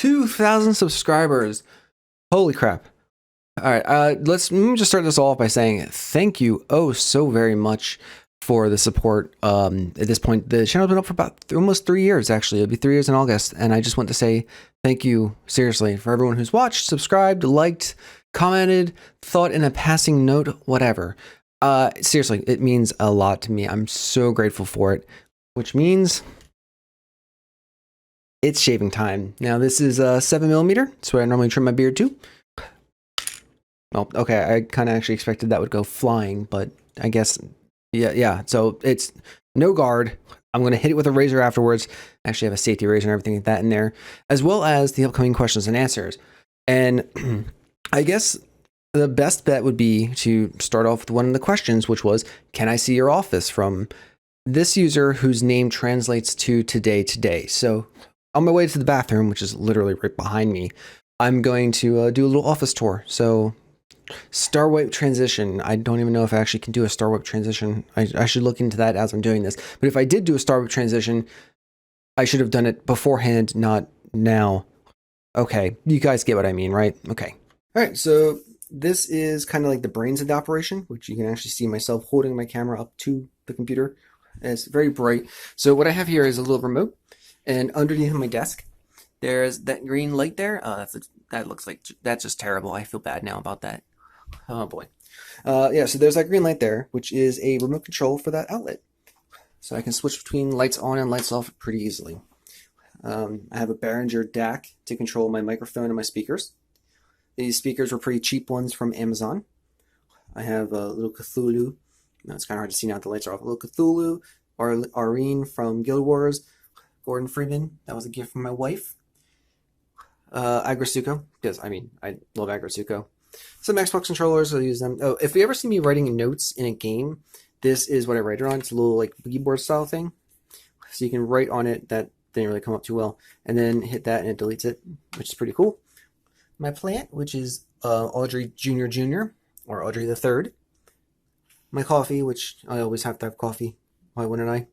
2,000 subscribers. Holy crap. All right, let me just start this all off by saying thank you so very much for the support. At this point, the channel's been up for about almost 3 years, actually. It'll be 3 years in August, and I just want to say thank you, seriously, for everyone who's watched, subscribed, liked, commented, thought in a passing note, whatever. Seriously, it means a lot to me. I'm so grateful for it, which means it's shaving time. Now, this is 7mm. It's where I normally trim my beard to. Well, okay, I kind of actually expected that would go flying, but I guess, yeah. So it's no guard. I'm going to hit it with a razor afterwards. I actually have a safety razor and everything like that in there, as well as the upcoming questions and answers. And I guess the best bet would be to start off with one of the questions, which was, can I see your office, from this user whose name translates to today. So on my way to the bathroom, which is literally right behind me, I'm going to do a little office tour. So star wipe transition. I don't even know if I actually can do a star wipe transition. I should look into that as I'm doing this. But if I did do a star wipe transition, I should have done it beforehand, not now. Okay, you guys get what I mean, right? Okay. All right, so this is kind of like the brains of the operation, which you can actually see myself holding my camera up to the computer. And it's very bright. So what I have here is a little remote, and underneath my desk, there's that green light there. That looks like, that's just terrible. I feel bad now about that. Oh boy. Yeah, so there's that green light there, which is a remote control for that outlet. So I can switch between lights on and lights off pretty easily. I have a Behringer DAC to control my microphone and my speakers. These speakers were pretty cheap ones from Amazon. I have a little Cthulhu. No, it's kind of hard to see now that the lights are off. A little Cthulhu, or Arene from Guild Wars, Gordon Freeman. That was a gift from my wife. Agrisuko, because I love Agrisuko. Some Xbox controllers, I'll use them. Oh, if you ever see me writing notes in a game, this is what I write it on. It's a little like boogie board style thing. So you can write on it. That didn't really come up too well. And then hit that and it deletes it, which is pretty cool. My plant, which is Audrey Jr., or Audrey the Third. My coffee, which I always have to have coffee. Why wouldn't I?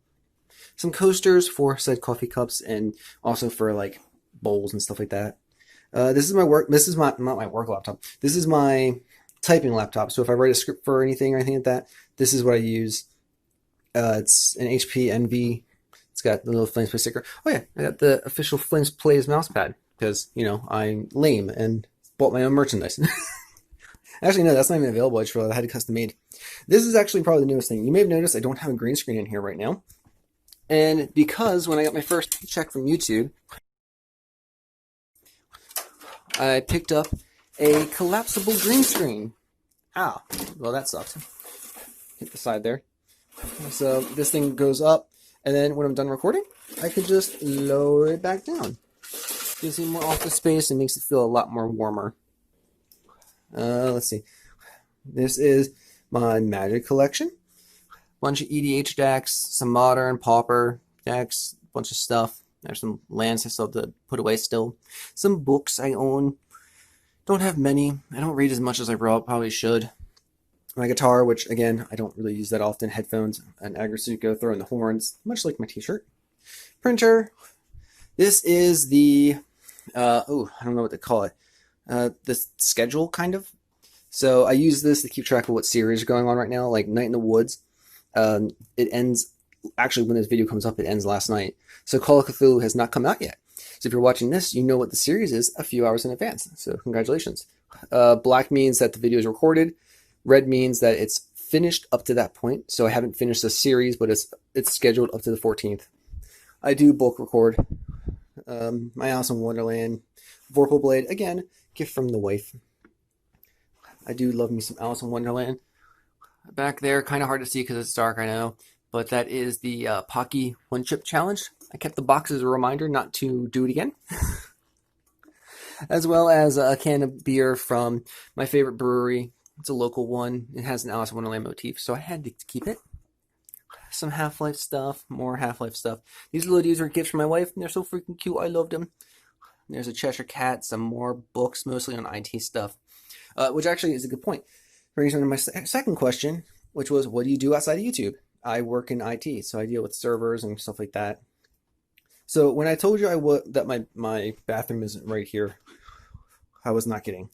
Some coasters for said coffee cups, and also for like bowls and stuff like that. This is my work. This is not my work laptop. This is my typing laptop. So if I write a script for anything or anything like that, this is what I use. It's an HP Envy. It's got the little Flames Play sticker. Oh yeah, I got the official Flames Plays mouse pad because, you know, I'm lame and bought my own merchandise. Actually, no, that's not even available. I just realized I had it custom made. This is actually probably the newest thing. You may have noticed I don't have a green screen in here right now. And because when I got my first check from YouTube, I picked up a collapsible green screen. Ow. Well, that sucks. Hit the side there. So this thing goes up, and then when I'm done recording, I can just lower it back down. Gives me more office space and makes it feel a lot more warmer. Let's see. This is my Magic collection. Bunch of EDH decks, some Modern, Pauper decks, bunch of stuff. There's some lands I still have to put away still. Some books I own. Don't have many. I don't read as much as I probably should. My guitar, which again, I don't really use that often. Headphones, an Agrisuko throwing the horns, much like my t-shirt. Printer. This is the, I don't know what to call it. The schedule, kind of. So I use this to keep track of what series are going on right now, like Night in the Woods. It ends, actually when this video comes up, it ends last night. So Call of Cthulhu has not come out yet. So if you're watching this, you know what the series is a few hours in advance. So congratulations. Black means that the video is recorded. Red means that it's finished up to that point. So I haven't finished the series, but it's scheduled up to the 14th. I do bulk record. My Alice in Wonderland. Vorpal Blade, again, gift from the wife. I do love me some Alice in Wonderland. Back there, kind of hard to see because it's dark, I know. But that is the Pocky One Chip Challenge. I kept the box as a reminder not to do it again. As well as a can of beer from my favorite brewery. It's a local one. It has an Alice in Wonderland motif, so I had to keep it. Some Half-Life stuff, more Half-Life stuff. These little dudes are gifts from my wife, and they're so freaking cute. I loved them. There's a Cheshire Cat, some more books, mostly on IT stuff, which actually is a good point. Brings me to my second question, which was, what do you do outside of YouTube? I work in IT, so I deal with servers and stuff like that. So when I told you that my bathroom isn't right here, I was not kidding.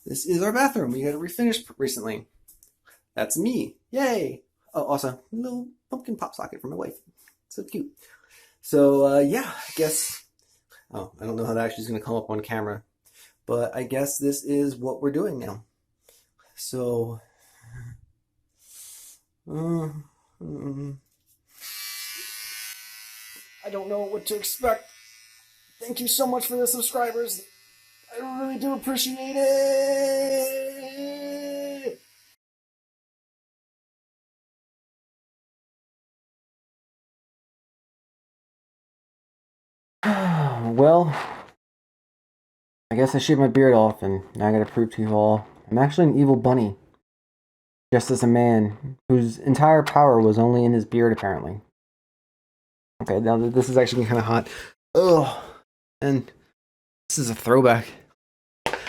This is our bathroom. We got it refinished recently. That's me. Yay! Oh, also, a little pumpkin pop socket for my wife. So cute. So yeah, I guess. Oh, I don't know how that actually is going to come up on camera, but I guess this is what we're doing now. So. I don't know what to expect. Thank you so much for the subscribers. I really do appreciate it. Well, I guess I shaved my beard off, and now I gotta prove to you all I'm actually an evil bunny. Just as a man whose entire power was only in his beard, apparently. Okay, now this is actually kind of hot. Ugh. And this is a throwback.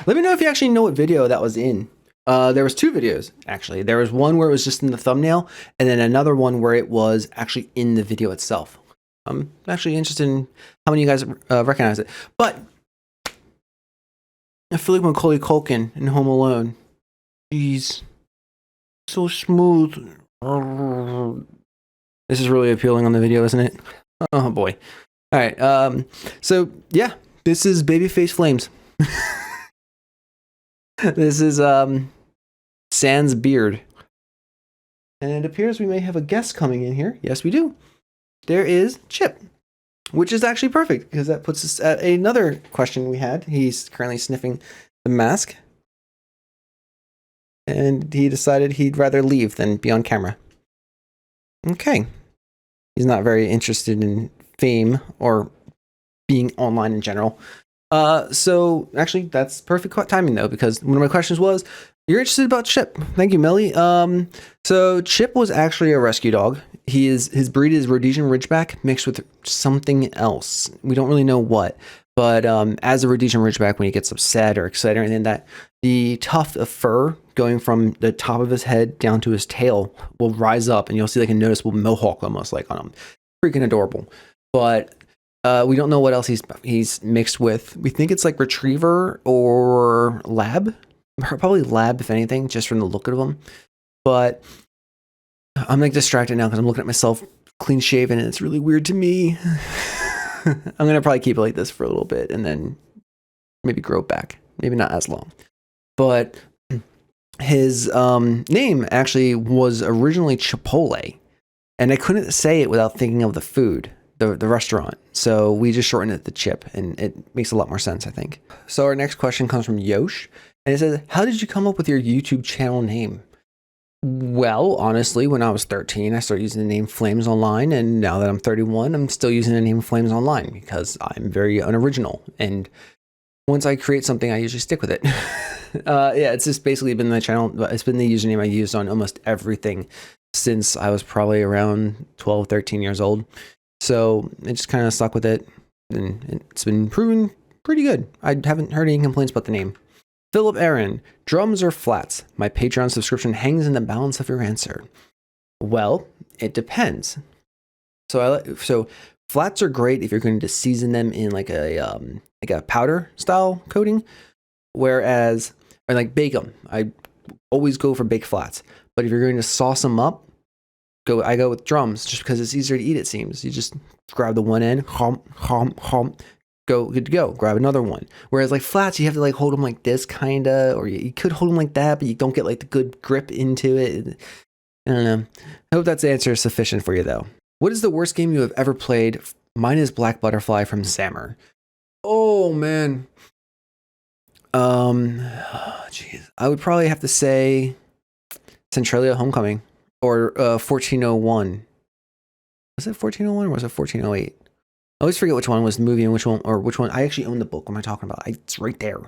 Let me know if you actually know what video that was in. There was two videos, actually. There was one where it was just in the thumbnail, and then another one where it was actually in the video itself. I'm actually interested in how many of you guys recognize it. But I feel like Macaulay Culkin in Home Alone. He's so smooth. This is really appealing on the video, isn't it? Oh boy. All right. So yeah, this is Babyface Flamez. This is Sans beard. And it appears we may have a guest coming in here. Yes, we do. There is Chip, which is actually perfect because that puts us at another question we had. He's currently sniffing the mask. And he decided he'd rather leave than be on camera. Okay. He's not very interested in fame or being online in general. So actually that's perfect timing though, because one of my questions was, you're interested about Chip. Thank you, Millie. So Chip was actually a rescue dog. His breed is Rhodesian Ridgeback mixed with something else. We don't really know what, but as a Rhodesian Ridgeback, when he gets upset or excited or anything, that the tuft of fur going from the top of his head down to his tail will rise up, and you'll see like a noticeable mohawk almost like on him. Freaking adorable. But we don't know what else he's mixed with. We think it's like Retriever or Lab. Probably Lab, if anything, just from the look of them. But I'm like distracted now because I'm looking at myself clean shaven, and it's really weird to me. I'm gonna probably keep it like this for a little bit, and then maybe grow it back. Maybe not as long. But his name actually was originally Chipotle, and I couldn't say it without thinking of the food. The restaurant. So we just shortened it to Chip, and it makes a lot more sense, I think. So our next question comes from Yosh, and it says, how did you come up with your YouTube channel name? Well, honestly, when I was 13, I started using the name Flamez Online, and now that I'm 31, I'm still using the name Flamez Online because I'm very unoriginal. And once I create something, I usually stick with it. Yeah, it's just basically been the channel. It's been the username I used on almost everything since I was probably around 12, 13 years old. So it just kind of stuck with it, and it's been proven pretty good. I haven't heard any complaints about the name. Philip Aaron, drums or flats? My Patreon subscription hangs in the balance of your answer. Well, it depends. So flats are great if you're going to season them in like a powder style coating, whereas or like bake them. I always go for baked flats. But if you're going to sauce them up, I go with drums just because it's easier to eat, it seems. You just grab the one end, good to go. Grab another one. Whereas like flats, you have to like hold them like this kinda, or you could hold them like that, but you don't get like the good grip into it. I don't know. I hope that's the answer sufficient for you though. What is the worst game you have ever played? Mine is Black Butterfly from Zammer. Oh man. Jeez. I would probably have to say Centralia Homecoming. Or 1401. Was it 1401 or was it 1408? I always forget which one was the movie and which one. I actually own the book. What am I talking about? It's right there.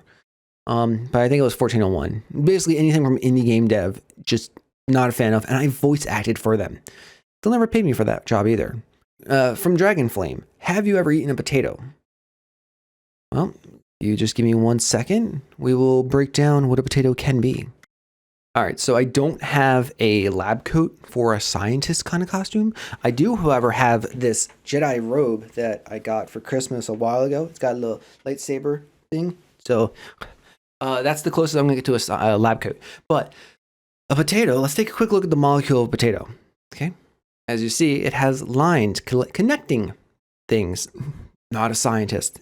But I think it was 1401. Basically anything from indie game dev, just not a fan of. And I voice acted for them. They'll never pay me for that job either. From Dragon Flame, have you ever eaten a potato? Well, you just give me 1 second. We will break down what a potato can be. All right, so I don't have a lab coat for a scientist kind of costume. I do, however, have this Jedi robe that I got for Christmas a while ago. It's got a little lightsaber thing. So that's the closest I'm going to get to a lab coat. But a potato, let's take a quick look at the molecule of potato. Okay. As you see, it has lines connecting things. Not a scientist.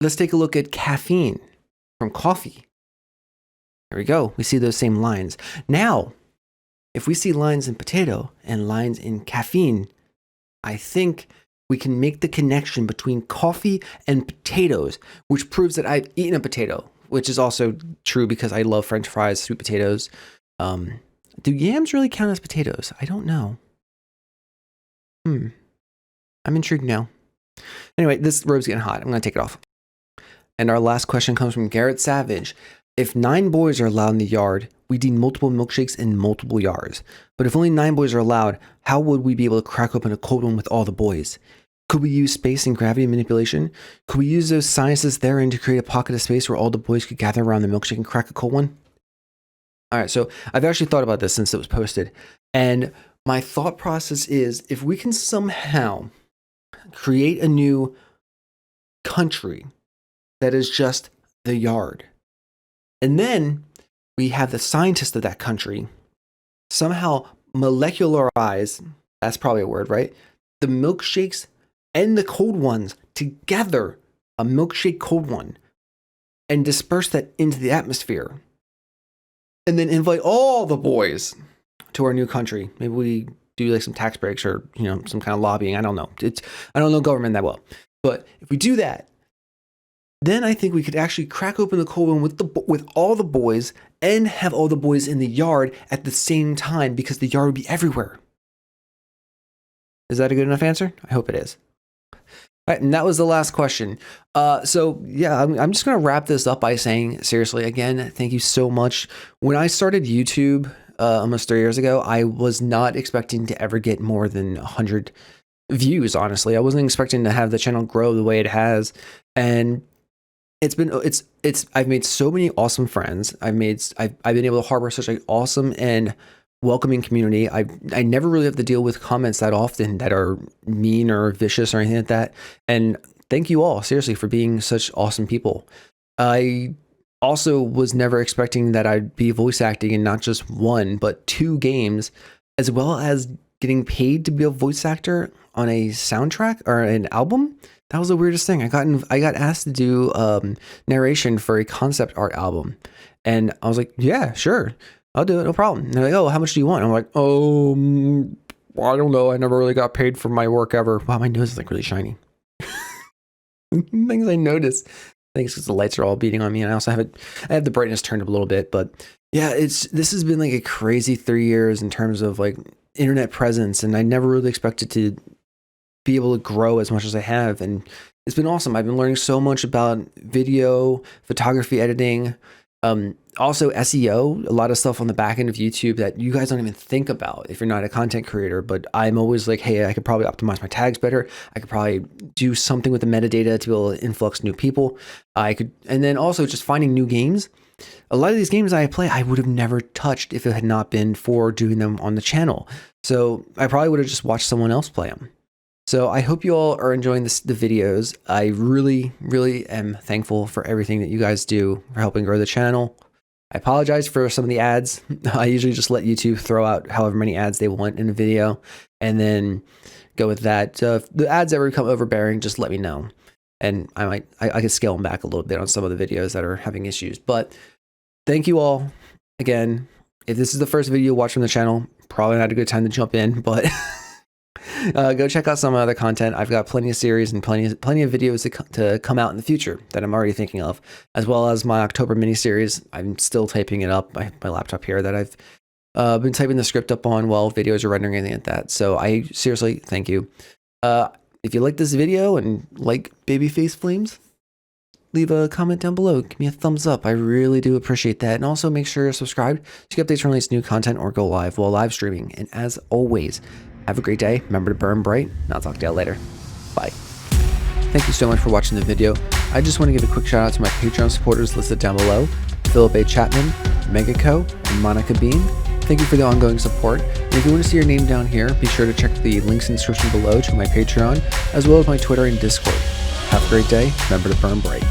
Let's take a look at caffeine from coffee. There we go. We see those same lines. Now, if we see lines in potato and lines in caffeine, I think we can make the connection between coffee and potatoes, which proves that I've eaten a potato, which is also true because I love French fries, sweet potatoes. Do yams really count as potatoes? I don't know. I'm intrigued now. Anyway, this robe's getting hot. I'm going to take it off. And our last question comes from Garrett Savage. If 9 boys are allowed in the yard, we need multiple milkshakes in multiple yards. But if only 9 boys are allowed, how would we be able to crack open a cold one with all the boys? Could we use space and gravity manipulation? Could we use those sciences therein to create a pocket of space where all the boys could gather around the milkshake and crack a cold one? All right, so I've actually thought about this since it was posted. And my thought process is if we can somehow create a new country that is just the yard, and then we have the scientists of that country somehow molecularize, that's probably a word, right? The milkshakes and the cold ones together, a milkshake cold one, and disperse that into the atmosphere. And then invite all the boys to our new country. Maybe we do like some tax breaks or, some kind of lobbying. I don't know. I don't know government that well. But if we do that, then I think we could actually crack open the cold one with all the boys and have all the boys in the yard at the same time because the yard would be everywhere. Is that a good enough answer? I hope it is. All right, and that was the last question. So yeah, I'm just going to wrap this up by saying, seriously, again, thank you so much. When I started YouTube almost 3 years ago, I was not expecting to ever get more than 100 views, honestly. I wasn't expecting to have the channel grow the way it has. And I've made so many awesome friends. I've been able to harbor such an awesome and welcoming community. I never really have to deal with comments that often that are mean or vicious or anything like that. And thank you all, seriously, for being such awesome people. I also was never expecting that I'd be voice acting in not just 1, but 2 games, as well as getting paid to be a voice actor on a soundtrack or an album. That was the weirdest thing. I got asked to do narration for a concept art album. And I was like, yeah, sure. I'll do it. No problem. And they're like, oh, how much do you want? I'm like, oh, I don't know. I never really got paid for my work ever. Wow, my nose is like really shiny. Things I noticed. I think it's because the lights are all beating on me. And I also have the brightness turned up a little bit. But yeah, this has been like a crazy 3 years in terms of like internet presence. And I never really expected to be able to grow as much as I have. And it's been awesome. I've been learning so much about video, photography, editing, also SEO, a lot of stuff on the back end of YouTube that you guys don't even think about if you're not a content creator. But I'm always like, hey, I could probably optimize my tags better. I could probably do something with the metadata to be able to influx new people. And then also just finding new games. A lot of these games I play, I would have never touched if it had not been for doing them on the channel. So I probably would have just watched someone else play them. So I hope you all are enjoying the videos. I really, really am thankful for everything that you guys do for helping grow the channel. I apologize for some of the ads. I usually just let YouTube throw out however many ads they want in a video and then go with that. If the ads ever become overbearing, just let me know. And I can scale them back a little bit on some of the videos that are having issues. But thank you all again. If this is the first video you watch from the channel, probably not a good time to jump in, but go check out some other content. I've got plenty of series and plenty of videos to come out in the future that I'm already thinking of, as well as my October mini-series. I'm still typing it up. I have my laptop here that I've been typing the script up on while videos are rendering, anything like that. So I seriously thank you. If you like this video and like Babyface Flames, leave a comment down below. Give me a thumbs up. I really do appreciate that. And also make sure you're subscribed to get updates when I release new content or go live while live streaming. And as always, have a great day. Remember to burn bright, and I'll talk to you later. Bye. Thank you so much for watching the video. I just want to give a quick shout out to my Patreon supporters listed down below. Philip A. Chapman, Megaco, and Monica Bean. Thank you for the ongoing support. And if you want to see your name down here, be sure to check the links in the description below to my Patreon, as well as my Twitter and Discord. Have a great day. Remember to burn bright.